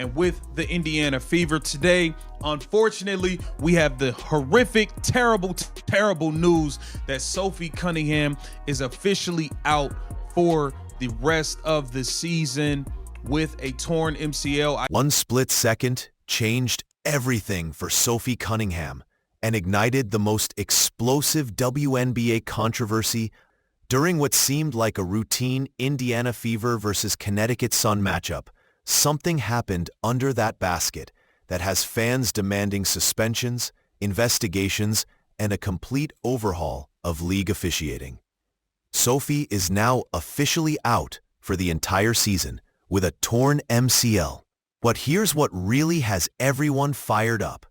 and with the Indiana Fever today. Unfortunately, we have the horrific, terrible news that Sophie Cunningham is officially out for the rest of the season with a torn MCL. One split second changed everything for Sophie Cunningham and ignited the most explosive WNBA controversy during what seemed like a routine Indiana Fever versus Connecticut Sun matchup. Something happened under that basket that has fans demanding suspensions, investigations, and a complete overhaul of league officiating. Sophie is now officially out for the entire season with a torn MCL. But here's what really has everyone fired up.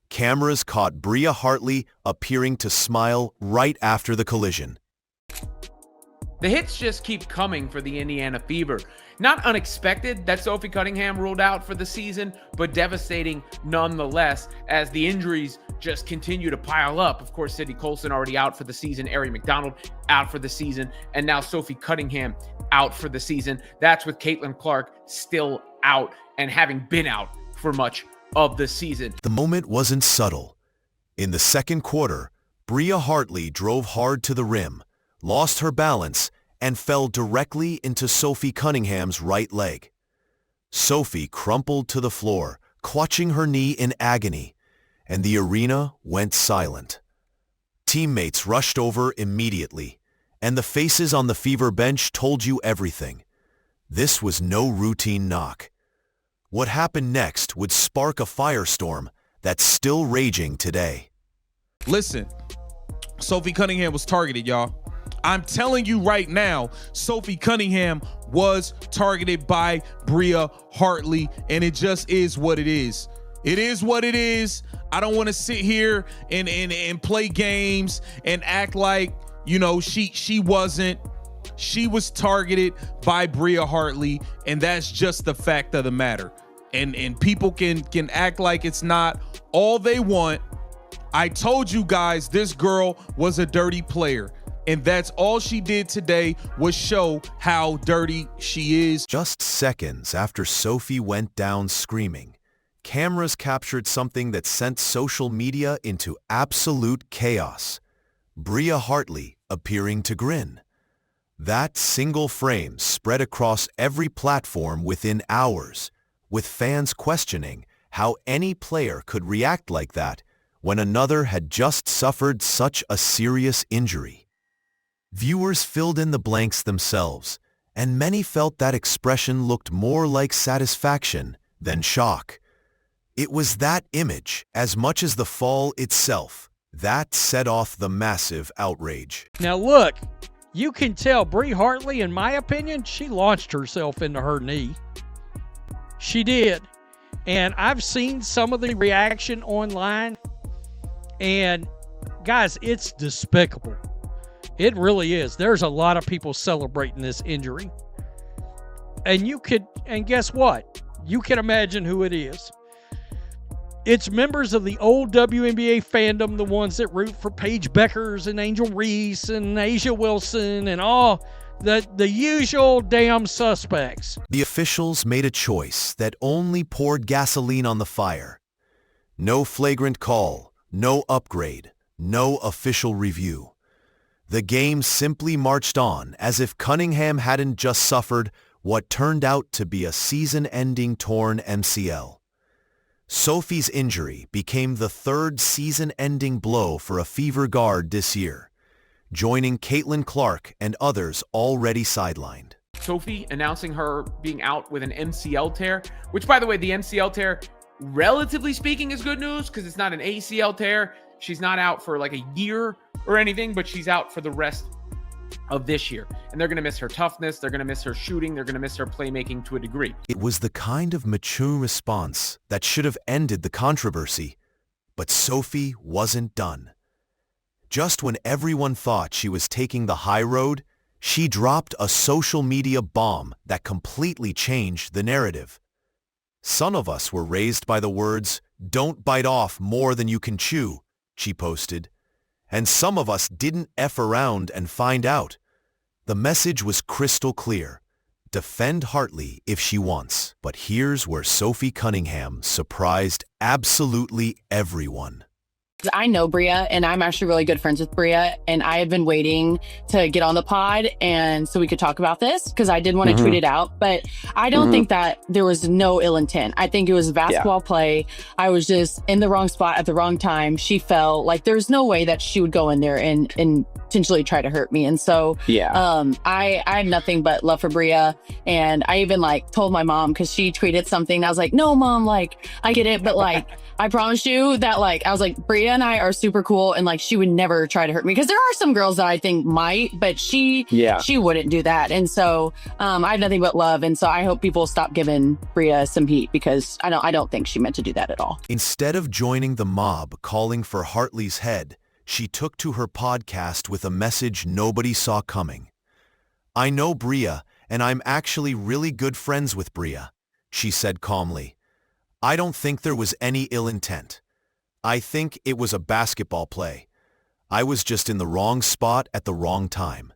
Cameras caught Bria Hartley appearing to smile right after the collision. The hits just keep coming for the Indiana Fever. Not unexpected that Sophie Cunningham ruled out for the season, but devastating nonetheless as the injuries just continue to pile up. Of course, Sydney Colson already out for the season, Ari McDonald out for the season, and now Sophie Cunningham out for the season. That's with Caitlin Clark still out and having been out for much of the season. The moment wasn't subtle. In the second quarter, Bria Hartley drove hard to the rim, lost her balance, and fell directly into Sophie Cunningham's right leg. Sophie crumpled to the floor, clutching her knee in agony, and the arena went silent. Teammates rushed over immediately, and the faces on the Fever bench told you everything. This was no routine knock. What happened next would spark a firestorm that's still raging today. Listen, Sophie Cunningham was targeted, y'all. I'm telling you right now, Sophie Cunningham was targeted by Bria Hartley, and it just is what it is. It is what it is. I don't want to sit here and play games and act like, you know, she wasn't. She was targeted by Bria Hartley, and that's just the fact of the matter. And people can act like it's not all they want. I told you guys this girl was a dirty player. And that's all she did today was show how dirty she is. Just seconds after Sophie went down screaming, cameras captured something that sent social media into absolute chaos. Bria Hartley appearing to grin. That single frame spread across every platform within hours, with fans questioning how any player could react like that when another had just suffered such a serious injury. Viewers filled in the blanks themselves, and many felt that expression looked more like satisfaction than shock. It was that image, as much as the fall itself, that set off the massive outrage. Now look, you can tell Bria Hartley, in my opinion, she launched herself into her knee. She did. And I've seen some of the reaction online, and guys, it's despicable. It really is. There's a lot of people celebrating this injury. And guess what? You can imagine who it is. It's members of the old WNBA fandom, the ones that root for Paige Beckers and Angel Reese and Asia Wilson and all the usual damn suspects. The officials made a choice that only poured gasoline on the fire. No flagrant call, no upgrade, no official review. The game simply marched on as if Cunningham hadn't just suffered what turned out to be a season-ending torn MCL. Sophie's injury became the third season-ending blow for a Fever guard this year, joining Caitlin Clark and others already sidelined. Sophie announcing her being out with an MCL tear, which, by the way, the MCL tear, relatively speaking, is good news because it's not an ACL tear. She's not out for like a year or anything, but she's out for the rest of this year. And they're going to miss her toughness. They're going to miss her shooting. They're going to miss her playmaking to a degree. It was the kind of mature response that should have ended the controversy, but Sophie wasn't done. Just when everyone thought she was taking the high road, she dropped a social media bomb that completely changed the narrative. Some of us were raised by the words, "Don't bite off more than you can chew," she posted. And some of us didn't F around and find out. The message was crystal clear. defend Hartley if she wants. But here's where Sophie Cunningham surprised absolutely everyone. I know Bria, and I'm actually really good friends with Bria, and I have been waiting to get on the pod and so we could talk about this because I did want to tweet it out, but I don't think that there was no ill intent. I think it was basketball play. I was just in the wrong spot at the wrong time. She fell. Like, there's no way that she would go in there and potentially try to hurt me. And so I have nothing but love for Bria. And I even told my mom, because she tweeted something. I was like, no, Mom, I get it, but I promise you that I was like, Bria and I are super cool, and she would never try to hurt me, because there are some girls that I think might, but she wouldn't do that. And so I have nothing but love, and so I hope people stop giving Bria some heat, because I don't think she meant to do that at all. Instead of joining the mob calling for Hartley's head, she took to her podcast with a message nobody saw coming. I know Bria, and I'm actually really good friends with Bria, she said calmly. I don't think there was any ill intent. I think it was a basketball play. I was just in the wrong spot at the wrong time.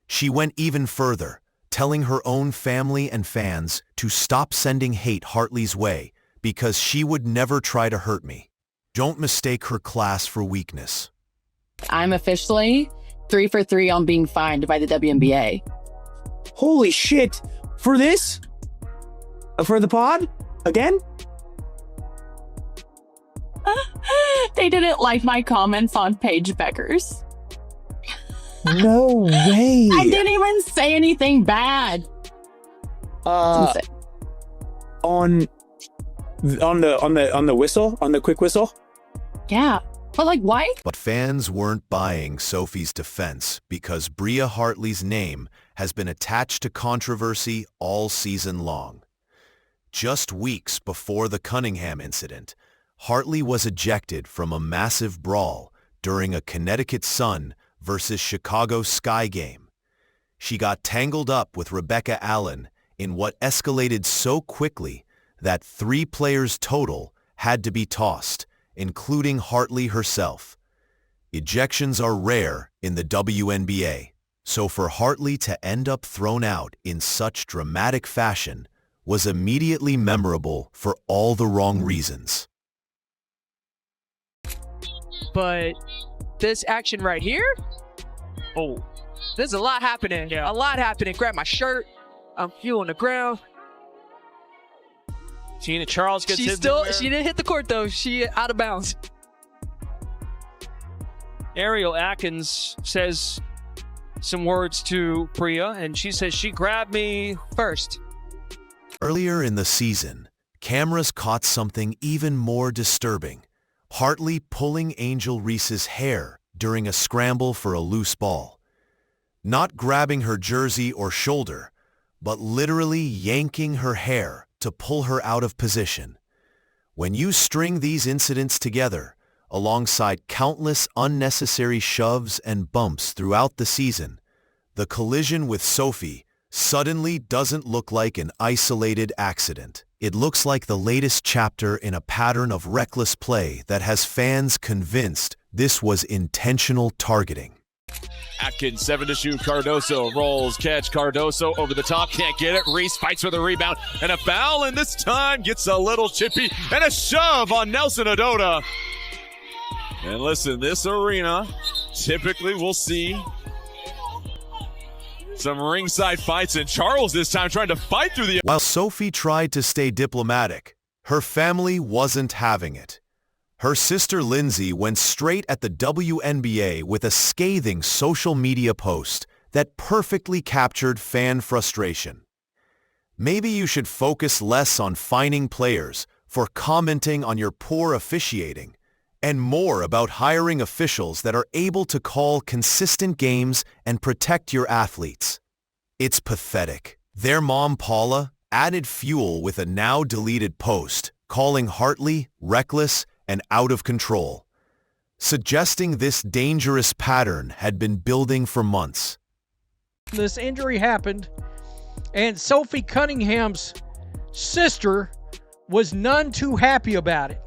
She went even further, telling her own family and fans to stop sending hate Hartley's way because she would never try to hurt me. Don't mistake her class for weakness. I'm officially 3 for 3 on being fined by the WNBA. Holy shit. For this? For the pod? Again? They didn't like my comments on Paige Becker's. No way. I didn't even say anything bad. On the whistle? On the quick whistle? Yeah. But why? But fans weren't buying Sophie's defense because Bria Hartley's name has been attached to controversy all season long. Just weeks before the Cunningham incident, Hartley was ejected from a massive brawl during a Connecticut Sun versus Chicago Sky game. She got tangled up with Rebecca Allen in what escalated so quickly that 3 players total had to be tossed, including Hartley herself. Ejections are rare in the WNBA, so for Hartley to end up thrown out in such dramatic fashion was immediately memorable for all the wrong reasons. But this action right here, there's a lot happening. A lot happening. Grab my shirt. I'm feeling the ground. Gina Charles gets hit. She didn't hit the court though. She out of bounds. Ariel Atkins says some words to Bria, and she says she grabbed me first. Earlier in the season, cameras caught something even more disturbing. Hartley pulling Angel Reese's hair during a scramble for a loose ball. Not grabbing her jersey or shoulder, but literally yanking her hair to pull her out of position. When you string these incidents together, alongside countless unnecessary shoves and bumps throughout the season, the collision with Sophie suddenly doesn't look like an isolated accident. It looks like the latest chapter in a pattern of reckless play that has fans convinced this was intentional targeting. Atkins, 7 to shoot. Cardoso rolls, catch. Cardoso over the top, can't get it. Reese fights for the rebound and a foul, and this time gets a little chippy and a shove on Nelson Adota. And listen, this arena, typically we'll see some ringside fights, and Charles this time trying to fight through the... While Sophie tried to stay diplomatic, her family wasn't having it. Her sister Lindsay went straight at the WNBA with a scathing social media post that perfectly captured fan frustration. Maybe you should focus less on fining players for commenting on your poor officiating and more about hiring officials that are able to call consistent games and protect your athletes. It's pathetic. Their mom, Paula, added fuel with a now-deleted post calling Hartley reckless and out of control, suggesting this dangerous pattern had been building for months. This injury happened, and Sophie Cunningham's sister was none too happy about it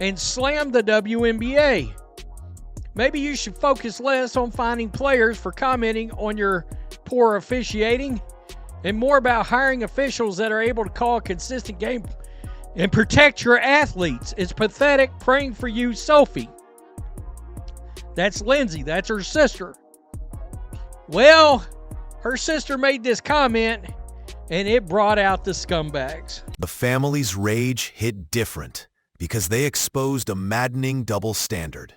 and slammed the WNBA. Maybe you should focus less on finding players for commenting on your poor officiating and more about hiring officials that are able to call a consistent game and protect your athletes. It's pathetic. Praying for you, Sophie. That's Lindsay. That's her sister. Well, her sister made this comment, and it brought out the scumbags. The family's rage hit different because they exposed a maddening double standard.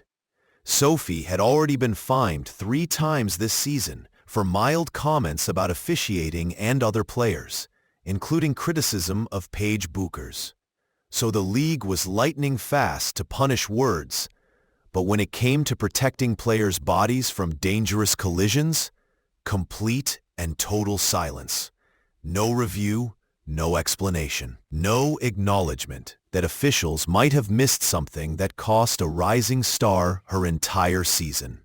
Sophie had already been fined 3 times this season for mild comments about officiating and other players, including criticism of Paige Buchers. So the league was lightning fast to punish words, but when it came to protecting players' bodies from dangerous collisions, complete and total silence. No review, no explanation, no acknowledgement that officials might have missed something that cost a rising star her entire season.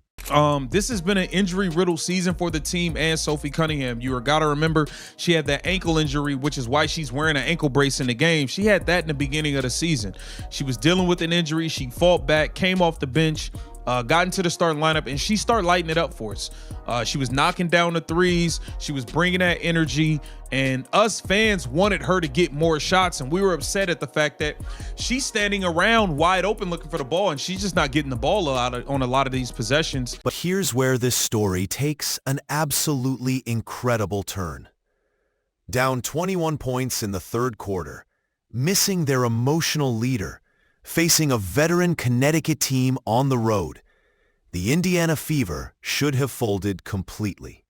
This has been an injury-riddled season for the team and Sophie Cunningham. You gotta remember, she had that ankle injury, which is why she's wearing an ankle brace in the game. She had that in the beginning of the season. She was dealing with an injury. She fought back, came off the bench, got into the starting lineup, and she started lighting it up for us. She was knocking down the threes. She was bringing that energy, and us fans wanted her to get more shots, and we were upset at the fact that she's standing around wide open looking for the ball, and she's just not getting the ball on a lot of these possessions. But here's where this story takes an absolutely incredible turn. Down 21 points in the third quarter, missing their emotional leader, facing a veteran Connecticut team on the road, the Indiana Fever should have folded completely.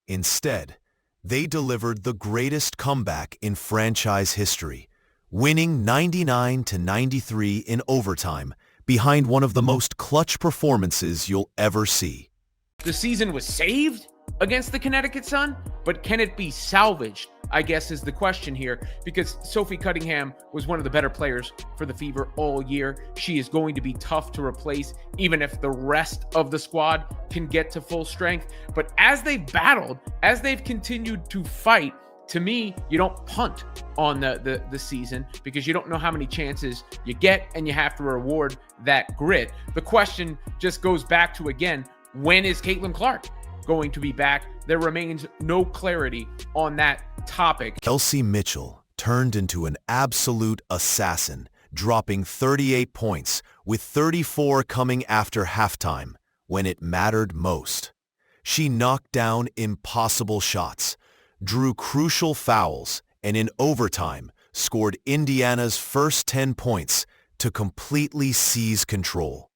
Instead, they delivered the greatest comeback in franchise history, winning 99-93 in overtime behind one of the most clutch performances you'll ever see. The season was saved against the Connecticut Sun, but can it be salvaged, I guess, is the question here, because Sophie Cunningham was one of the better players for the Fever all year. She is going to be tough to replace, even if the rest of the squad can get to full strength. But as they've battled, as they've continued to fight, to me, you don't punt on the season, because you don't know how many chances you get, and you have to reward that grit. The question just goes back to, again, when is Caitlin Clark going to be back? There remains no clarity on that topic. Kelsey Mitchell turned into an absolute assassin, dropping 38 points, with 34 coming after halftime, when it mattered most. She knocked down impossible shots, drew crucial fouls, and in overtime scored Indiana's first 10 points to completely seize control.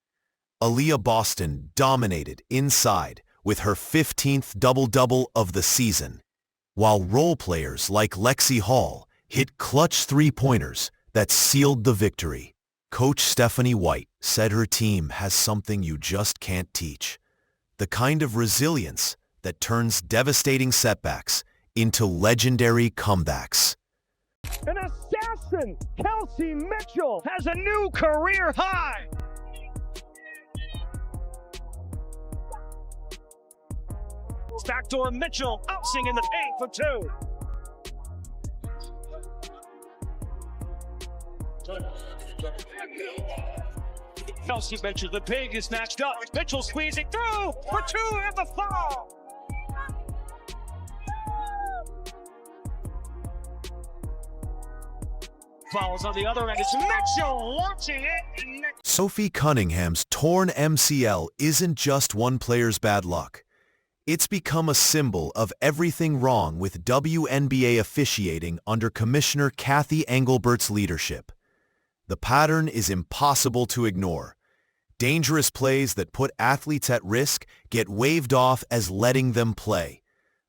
Aaliyah Boston dominated inside with her 15th double-double of the season, while role players like Lexi Hall hit clutch three-pointers that sealed the victory. Coach Stephanie White said her team has something you just can't teach, the kind of resilience that turns devastating setbacks into legendary comebacks. An assassin, Kelsey Mitchell, has a new career high. Backdoor Mitchell, bouncing in the paint for 2. Kelsey Mitchell, the pig is matched up. Mitchell squeezing through for 2 and the foul. Fouls on the other end. It's Mitchell launching it. Sophie Cunningham's torn MCL isn't just one player's bad luck. It's become a symbol of everything wrong with WNBA officiating under Commissioner Kathy Engelbert's leadership. The pattern is impossible to ignore. Dangerous plays that put athletes at risk get waved off as letting them play.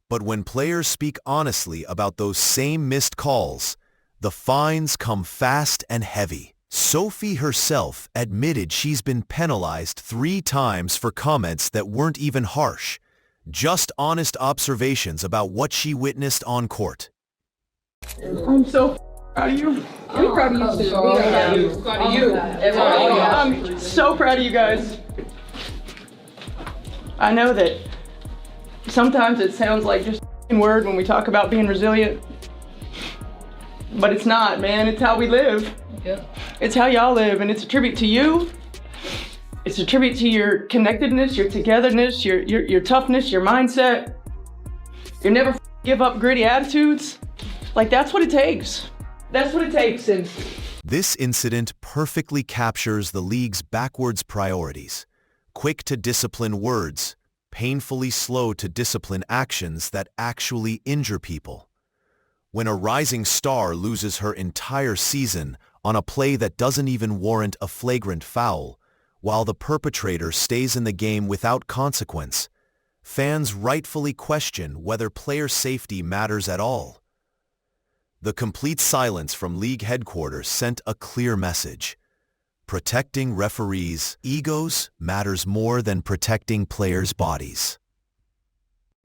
But when players speak honestly about those same missed calls, the fines come fast and heavy. Sophie herself admitted she's been penalized 3 times for comments that weren't even harsh, just honest observations about what she witnessed on court. I'm so proud of you. We're proud of you too. We're proud of you. I'm so proud of you guys. I know that sometimes it sounds like just a word when we talk about being resilient, but it's not, man. It's how we live. Yeah. It's how y'all live, and it's a tribute to you. It's a tribute to your connectedness, your togetherness, your toughness, your mindset. You're never give up gritty attitudes. Like, that's what it takes. That's what it takes. And This incident perfectly captures the league's backwards priorities. Quick to discipline words, painfully slow to discipline actions that actually injure people. When a rising star loses her entire season on a play that doesn't even warrant a flagrant foul, while the perpetrator stays in the game without consequence, fans rightfully question whether player safety matters at all. The complete silence from league headquarters sent a clear message. Protecting referees' egos matters more than protecting players' bodies.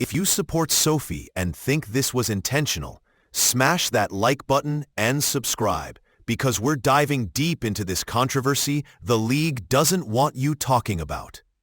If you support Sophie and think this was intentional, smash that like button and subscribe, because we're diving deep into this controversy the league doesn't want you talking about.